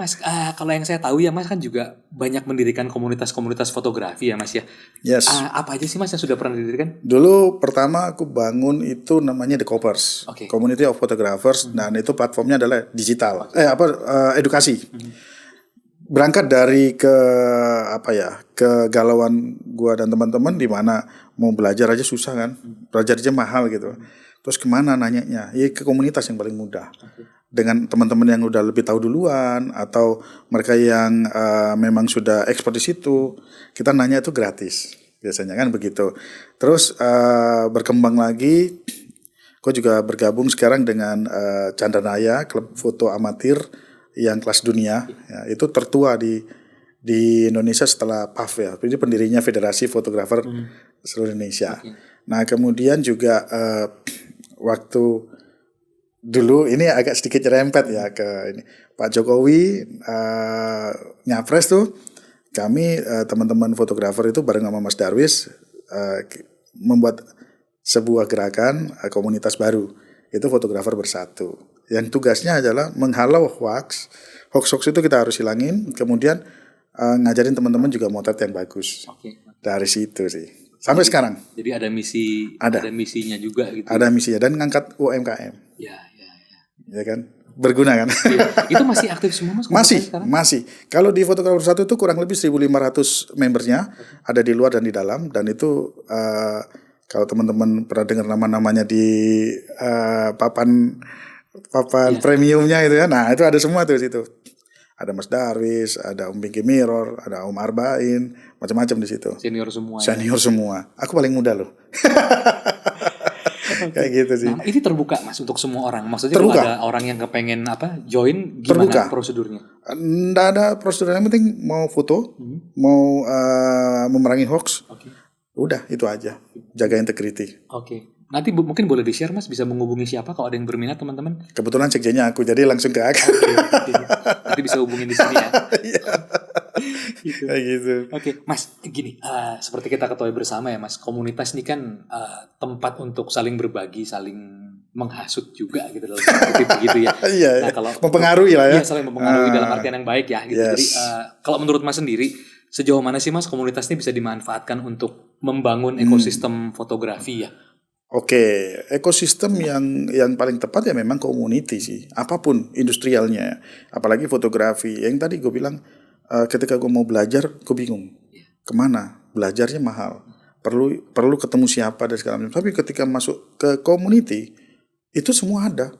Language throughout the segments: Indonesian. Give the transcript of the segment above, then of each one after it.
Mas, kalau yang saya tahu ya Mas kan juga banyak mendirikan komunitas-komunitas fotografi ya Mas ya. Yes. Apa aja sih Mas yang sudah pernah didirikan? Dulu pertama aku bangun itu namanya The Coppers, Oke. Community of Photographers, dan itu platformnya adalah digital, edukasi. Berangkat dari kegalauan gua dan teman-teman di mana mau belajar aja susah kan, belajar aja mahal gitu. Terus kemana nanyanya? Ya ke komunitas yang paling mudah. Dengan teman-teman yang udah lebih tahu duluan atau mereka yang memang sudah expert di situ, kita nanya itu gratis biasanya kan begitu. Terus berkembang lagi, gue juga bergabung sekarang dengan Chandranaya, klub foto amatir yang kelas dunia, ya, itu tertua di Indonesia setelah PAF ya. Ini pendirinya Federasi Fotografer seluruh Indonesia. Nah kemudian juga waktu dulu ini agak sedikit nyerempet ya ke ini Pak Jokowi nyapres tuh, kami teman-teman fotografer itu bareng sama Mas Darwis membuat sebuah gerakan komunitas baru, itu Fotografer Bersatu, yang tugasnya adalah menghalau hoax itu kita harus hilangin, kemudian ngajarin teman-teman juga motret yang bagus. Dari situ sih sampai sekarang. Jadi ada misinya juga gitu. Ada misinya dan ngangkat UMKM. Ya kan, berguna kan. Itu masih aktif semua Mas? Masih. Kalau di Fotografer Bersatu itu kurang lebih 1.500 membernya, ada di luar dan di dalam, dan itu kalau teman-teman pernah dengar nama-namanya di papan premiumnya itu ya. Nah, itu ada semua tuh di situ. Ada Mas Darwis, ada Om Pinky Mirror, ada Om Arbain, macam-macam di situ. Senior semua. Semua. Aku paling muda loh. Kayak gitu sih. Nah, ini terbuka Mas untuk semua orang. Maksudnya kalau ada orang yang kepengen join, gimana prosedurnya? Nggak ada prosedur, yang penting mau foto, mau memerangi hoax. Udah itu aja. Jaga integriti. Nanti mungkin boleh di-share Mas, bisa menghubungi siapa kalau ada yang berminat teman-teman? Kebetulan sekjennya aku, jadi langsung ke aku. Nanti bisa hubungin di sini ya. Gitu. Kayak gitu. Mas, gini, seperti kita ketahui bersama ya Mas, komunitas ini kan tempat untuk saling berbagi, saling menghasut juga gitu dalam kutip begitu ya. Nah, kalau mempengaruhi lah ya. Iya, saling mempengaruhi dalam artian yang baik ya gitu. Jadi kalau menurut Mas sendiri, sejauh mana sih Mas komunitas ini bisa dimanfaatkan untuk membangun ekosistem fotografi ya? Ekosistem yang paling tepat ya memang community sih. Apapun industrialnya, apalagi fotografi. Yang tadi gue bilang, ketika gue mau belajar, gue bingung kemana. Belajarnya mahal. Perlu ketemu siapa dan segala macam. Tapi ketika masuk ke community, itu semua ada.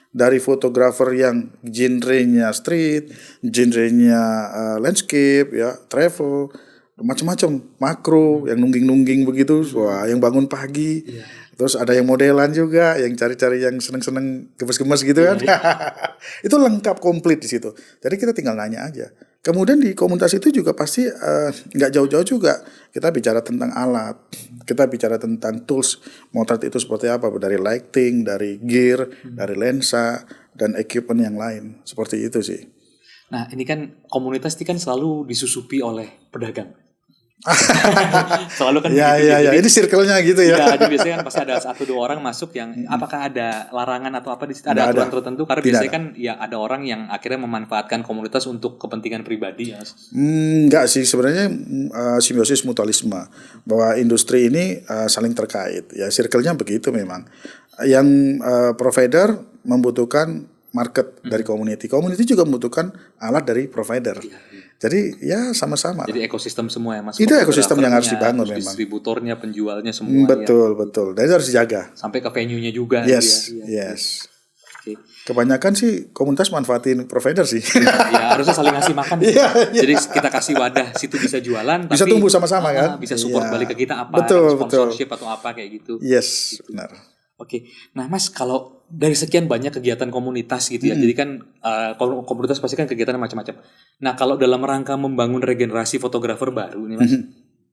Dari fotografer yang genrenya street, genrenya landscape, ya travel, macam-macam, makro, yang nungging-nungging begitu, yang bangun pagi. Terus ada yang modelan juga, yang cari-cari yang seneng-seneng gemes-gemes gitu kan. Itu lengkap komplit di situ. Jadi kita tinggal nanya aja. Kemudian di komunitas itu juga pasti nggak jauh-jauh juga. Kita bicara tentang alat, kita bicara tentang tools motret itu seperti apa, dari lighting, dari gear, dari lensa, dan equipment yang lain. Seperti itu sih. Nah ini kan komunitas ini kan selalu disusupi oleh pedagang. Selalu kan ya, begitu. Ya. Ini circle-nya gitu ya. Jadi biasanya kan pasti ada 1-2 orang masuk yang apakah ada larangan atau apa ada aturan tertentu, karena biasanya kan ya ada orang yang akhirnya memanfaatkan komunitas untuk kepentingan pribadi ya. Enggak sih, sebenarnya simbiosis mutualisme, bahwa industri ini saling terkait. Ya circle-nya begitu memang. Yang provider membutuhkan market dari community juga membutuhkan alat dari provider. Jadi ya sama-sama. Jadi ekosistem semua ya Mas. Itu ekosistem yang harus dibangun memang. Distributornya, penjualnya semua. Betul. Dan itu harus dijaga. Sampai ke venue-nya juga. Yes. Kebanyakan sih komunitas manfaatin provider sih. Ya harusnya saling ngasih makan. Jadi kita kasih wadah, situ bisa jualan. Bisa tapi, tumbuh sama-sama kan. Bisa support balik ke kita apa. Betul. Sponsorship atau apa kayak gitu. Yes, benar. Nah Mas, kalau dari sekian banyak kegiatan komunitas gitu ya, jadi kan komunitas pasti kan kegiatan macam-macam. Nah kalau dalam rangka membangun regenerasi fotografer baru nih Mas,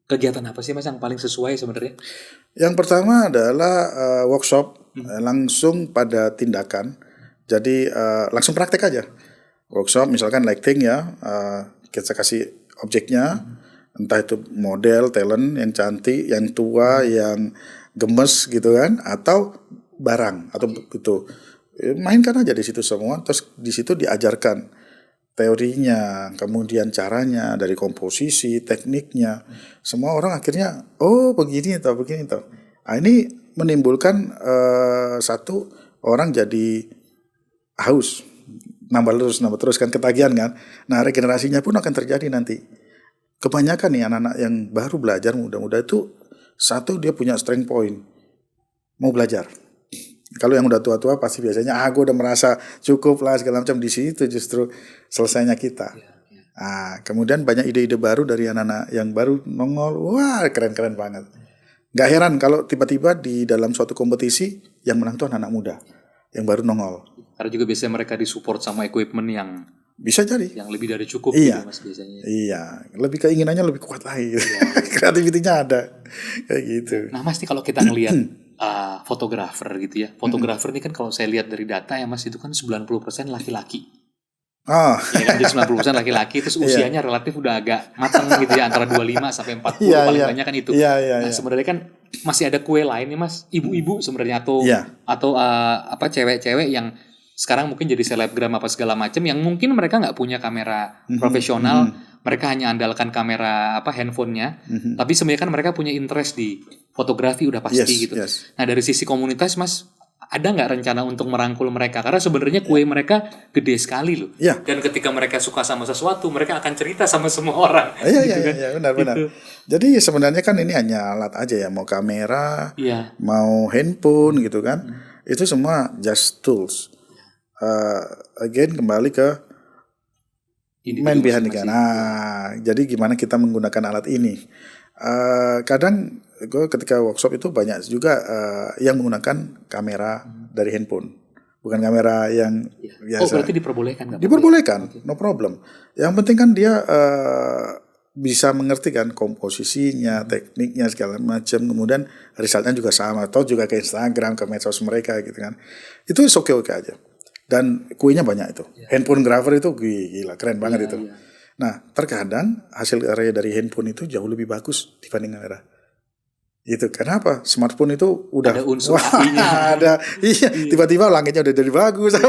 kegiatan apa sih Mas yang paling sesuai sebenarnya? Yang pertama adalah workshop langsung pada tindakan, jadi langsung praktek aja. Workshop misalkan lighting ya, kita kasih objeknya, entah itu model, talent yang cantik, yang tua, yang gemes gitu kan, atau barang atau gitu. Mainkan aja di situ semua, terus di situ diajarkan teorinya, kemudian caranya, dari komposisi, tekniknya, semua orang akhirnya begini toh. Nah, ini menimbulkan satu orang jadi haus, nambah terus kan, ketagihan kan. Nah, regenerasinya pun akan terjadi nanti. Kebanyakan nih anak-anak yang baru belajar, muda-muda itu, satu, dia punya strength point, mau belajar. Kalau yang udah tua-tua pasti biasanya gue udah merasa cukup lah segala macam. Di situ justru selesainya kita. Nah, kemudian banyak ide-ide baru dari anak-anak yang baru nongol. Wah, keren-keren banget. Gak heran kalau tiba-tiba di dalam suatu kompetisi yang menang tuh anak-anak muda yang baru nongol. Karena juga biasanya mereka disupport sama equipment yang bisa jadi yang lebih dari cukup iya. gitu Mas biasanya. Iya, lebih keinginannya lebih kuat lagi. Kreativitinya ada. Kayak gitu. Nah, Mas nih kalau kita ngelihat fotografer gitu ya. Fotografer ini kan kalau saya lihat dari data ya Mas, itu kan 90% laki-laki. Ya kan, jadi 90% laki-laki, terus usianya relatif udah agak matang gitu ya, antara 25 sampai 40 paling banyak kan itu. Nah, sebenarnya kan masih ada kue lain nih Mas, ibu-ibu sebenarnya atau cewek-cewek yang sekarang mungkin jadi selebgram apa segala macam, yang mungkin mereka nggak punya kamera profesional, mereka hanya andalkan kamera handphonenya, tapi sebenarnya kan mereka punya interest di fotografi udah pasti gitu. Nah, dari sisi komunitas Mas, ada nggak rencana untuk merangkul mereka? Karena sebenarnya kue mereka gede sekali loh. Dan ketika mereka suka sama sesuatu, mereka akan cerita sama semua orang. Iya, benar-benar. Gitu. Jadi sebenarnya kan ini hanya alat aja ya, mau kamera, mau handphone gitu kan, itu semua just tools. Again kembali ke main behind the gun. Nah, jadi gimana kita menggunakan alat ini? Kadang gue ketika workshop itu banyak juga yang menggunakan kamera dari handphone, bukan kamera yang biasa. Berarti diperbolehkan? Diperbolehkan, no problem. Yang penting kan dia bisa mengerti kan komposisinya, tekniknya segala macam, kemudian resultnya juga sama, atau juga ke Instagram, ke medsos mereka gitu kan. Itu oke aja. Dan kuenya banyak itu. Handphone grafer itu gila, keren banget itu. Nah, terkadang hasil karya dari handphone itu jauh lebih bagus dibanding kamera. Itu kenapa? Smartphone itu udah ada unsur AI-nya. Tiba-tiba langitnya udah jadi bagus.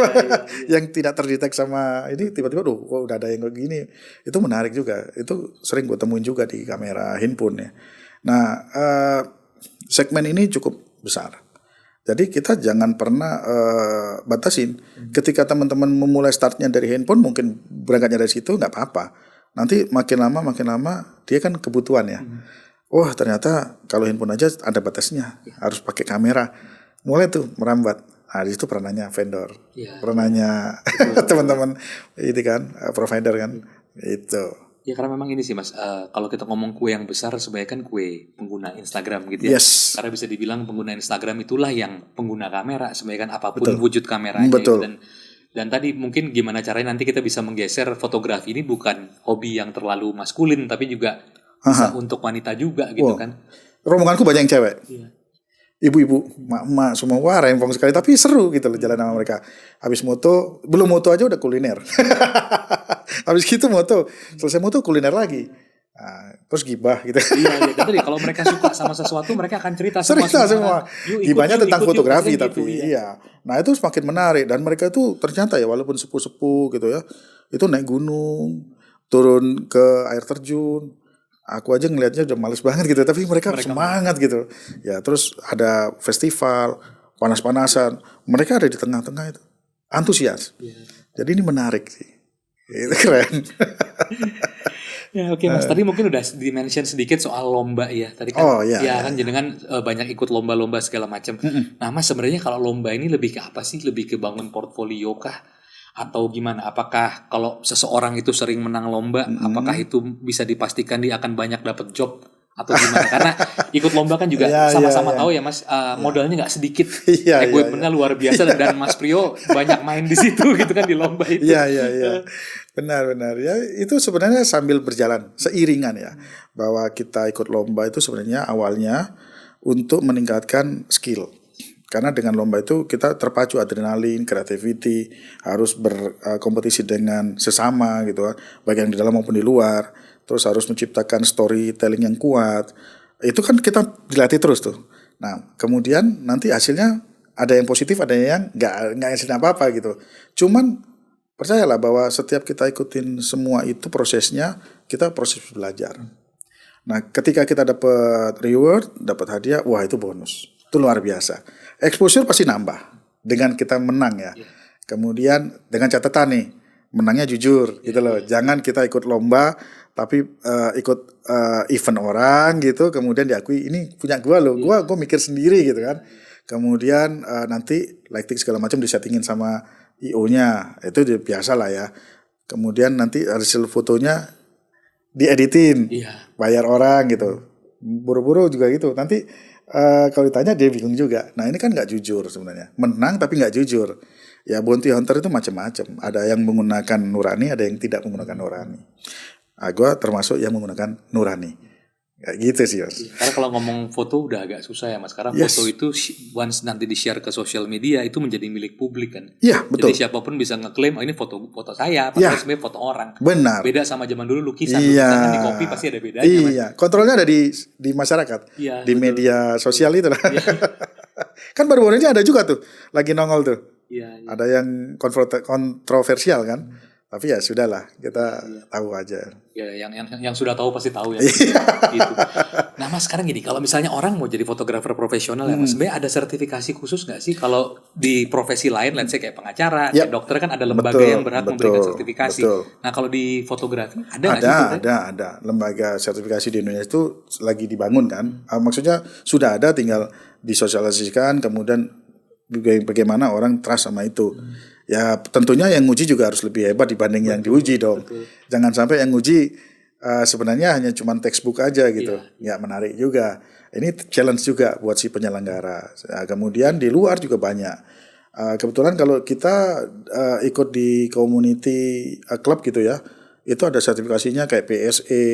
Yang tidak terdetek sama ini tiba-tiba udah ada yang kayak gini. Itu menarik juga. Itu sering gue temuin juga di kamera handphone ya. Nah, segmen ini cukup besar. Jadi kita jangan pernah batasin. Ketika teman-teman memulai startnya dari handphone, mungkin berangkatnya dari situ nggak apa-apa. Nanti makin lama dia kan kebutuhan ya. Wah, ternyata kalau handphone aja ada batasnya, harus pakai kamera. Mulai tuh merambat. Nah, di situ peranannya vendor, peranannya teman-teman itu kan provider kan itu. Ya karena memang ini sih Mas, kalau kita ngomong kue yang besar sebenarnya kan kue pengguna Instagram gitu ya. Karena bisa dibilang pengguna Instagram itulah yang pengguna kamera sebenarnya kan, apapun wujud kameranya. Gitu. Dan tadi mungkin gimana caranya nanti kita bisa menggeser fotografi ini bukan hobi yang terlalu maskulin, tapi juga bisa untuk wanita juga gitu kan. Rombonganku banyak yang cewek. Ibu-ibu, mak-mak semua rempong sekali, tapi seru gitu loh jalan sama mereka. Habis moto, belum moto aja udah kuliner. Habis gitu moto, selesai moto kuliner lagi. Nah, terus gibah gitu. Iya, tadi kalau mereka suka sama sesuatu mereka akan cerita semua. Gibahnya tentang fotografi tapi iya. Nah, itu semakin menarik dan mereka itu ternyata ya walaupun sepuh-sepuh gitu ya, itu naik gunung, turun ke air terjun. Aku aja ngelihatnya udah males banget gitu, tapi mereka semangat gitu. Ya, terus ada festival, panas-panasan. Mereka ada di tengah-tengah itu. Antusias. Jadi ini menarik sih. Itu keren. Ya oke Mas, tadi mungkin udah di-mention sedikit soal lomba ya. Tadi kan kan jenengan banyak ikut lomba-lomba segala macam. Nah Mas, sebenarnya kalau lomba ini lebih ke apa sih? Lebih ke bangun portfolio kah? Atau gimana? Apakah kalau seseorang itu sering menang lomba, apakah itu bisa dipastikan dia akan banyak dapat job atau gimana? Karena ikut lomba kan juga sama-sama tahu ya Mas, modalnya nggak sedikit, equipmentnya luar biasa dan Mas Prio banyak main di situ gitu kan di lomba itu. Iya. Benar ya, itu sebenarnya sambil berjalan seiringan ya, bahwa kita ikut lomba itu sebenarnya awalnya untuk meningkatkan skill. Karena dengan lomba itu kita terpacu adrenalin, creativity, harus berkompetisi dengan sesama gitu, baik yang di dalam maupun di luar. Terus harus menciptakan storytelling yang kuat. Itu kan kita dilatih terus tuh. Nah, kemudian nanti hasilnya ada yang positif, ada yang nggak hasilnya apa-apa gitu. Cuman percayalah bahwa setiap kita ikutin semua itu prosesnya, kita proses belajar. Nah, ketika kita dapat reward, dapat hadiah, wah itu bonus. Itu luar biasa. Exposure pasti nambah dengan kita menang ya. Kemudian dengan catatan nih, menangnya jujur gitu loh. Jangan kita ikut lomba tapi ikut event orang gitu, kemudian diakui ini punya gua loh. Gua mikir sendiri gitu kan. Kemudian nanti lighting segala macam disettingin sama IO-nya. Itu biasa lah ya. Kemudian nanti hasil fotonya dieditin, bayar orang gitu. Buru-buru juga gitu. Nanti kalau ditanya dia bingung juga. Nah ini kan nggak jujur sebenarnya. Menang tapi nggak jujur. Ya bounty hunter itu macam-macam. Ada yang menggunakan nurani, ada yang tidak menggunakan nurani. Gue termasuk yang menggunakan nurani. Kayak gitu sih Mas. Karena kalau ngomong foto udah agak susah ya Mas. Karena foto itu once nanti di-share ke sosial media itu menjadi milik publik kan. Iya betul. Jadi siapapun bisa ngeklaim ini foto saya, padahal sebenarnya foto orang. Benar. Beda sama zaman dulu lukisan. Lukisan kan di copy pasti ada bedanya. Iya. Mas. Kontrolnya ada di masyarakat. Iya, di media sosial itu lah. Kan baru-baru ini ada juga tuh lagi nongol tuh. Iya. Ada yang kontroversial kan. Tapi ya sudahlah, kita tahu aja. Ya, yang sudah tahu pasti tahu ya. Gitu. Nah Mas, sekarang gini, kalau misalnya orang mau jadi fotografer profesional ya Mas, sebenarnya ada sertifikasi khusus nggak sih? Kalau di profesi lain, let's say kayak pengacara, kayak dokter kan ada lembaga yang berhak memberikan sertifikasi. Nah kalau di fotografi ada nggak sih? Ada. Lembaga sertifikasi di Indonesia itu lagi dibangun kan. Maksudnya sudah ada, tinggal disosialisasikan, kemudian bagaimana orang trust sama itu. Ya tentunya yang nguji juga harus lebih hebat dibanding yang diuji dong. Jangan sampai yang nguji sebenarnya hanya cuma textbook aja gitu. Nggak menarik juga. Ini challenge juga buat si penyelenggara. Kemudian di luar juga banyak. Kebetulan kalau kita ikut di community club gitu ya, itu ada sertifikasinya kayak PSE,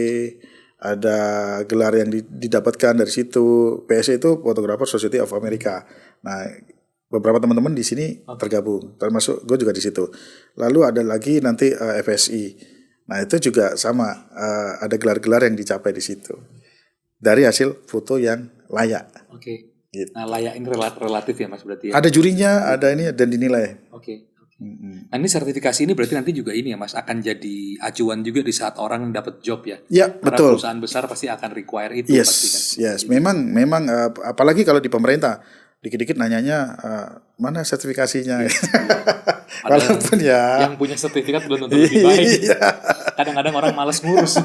ada gelar yang didapatkan dari situ. PSE itu Photographer Society of America. Nah, beberapa teman-teman di sini tergabung, termasuk gue juga di situ. Lalu ada lagi nanti FSI. Nah itu juga sama, ada gelar-gelar yang dicapai di situ dari hasil foto yang layak. Oke. Gitu. Nah layak ini relatif ya Mas berarti ya. Ada jurinya, ada ini dan dinilai. Oke. Nah ini sertifikasi ini berarti nanti juga ini ya Mas akan jadi acuan juga di saat orang dapat job ya. Iya betul. Perusahaan besar pasti akan require itu. Yes, kan? Yes. Memang apalagi kalau di pemerintah. Dikit-dikit nanyanya mana sertifikasinya. Walaupun ya yang punya sertifikat belum tentu lebih baik. Kadang-kadang orang malas ngurus.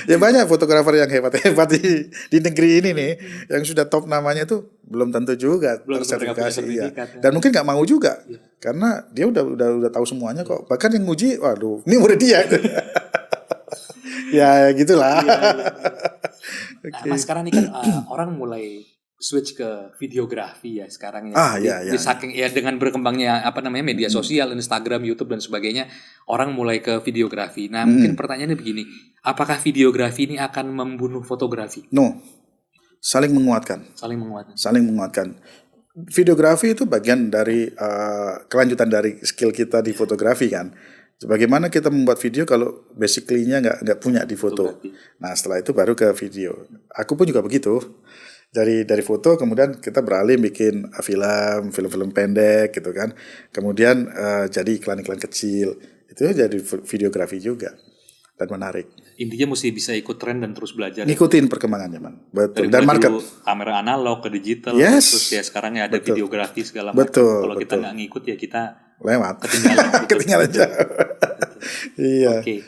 Ya banyak fotografer yang hebat-hebat di negeri ini nih yang sudah top namanya tuh belum tentu juga sertifikasi ya. Dan mungkin nggak mau juga karena dia udah tahu semuanya kok. Bahkan yang nguji, waduh, ini murid dia. Ya gitulah. Nah, Mas sekarang ini kan orang mulai switch ke videografi ya sekarang ya. Saking ya dengan berkembangnya media sosial, Instagram, YouTube dan sebagainya, orang mulai ke videografi. Nah, mungkin pertanyaannya begini, apakah videografi ini akan membunuh fotografi? No. Saling menguatkan. Videografi itu bagian dari kelanjutan dari skill kita di fotografi kan. Bagaimana kita membuat video kalau basically-nya nggak punya di foto. Nah, setelah itu baru ke video. Aku pun juga begitu. Dari foto kemudian kita beralih bikin film pendek gitu kan. Kemudian jadi iklan-iklan kecil. Itu jadi videografi juga. Dan menarik. Intinya mesti bisa ikut tren dan terus belajar. Ngikutin perkembangannya, Man. Betul. Dan market. Kamera analog ke digital. Yes. Terus ya sekarang ya ada videografi segala macam. Betul. Kalau kita nggak ngikut ya kita lewat. Ketinggalan jauh. Iya. Oke.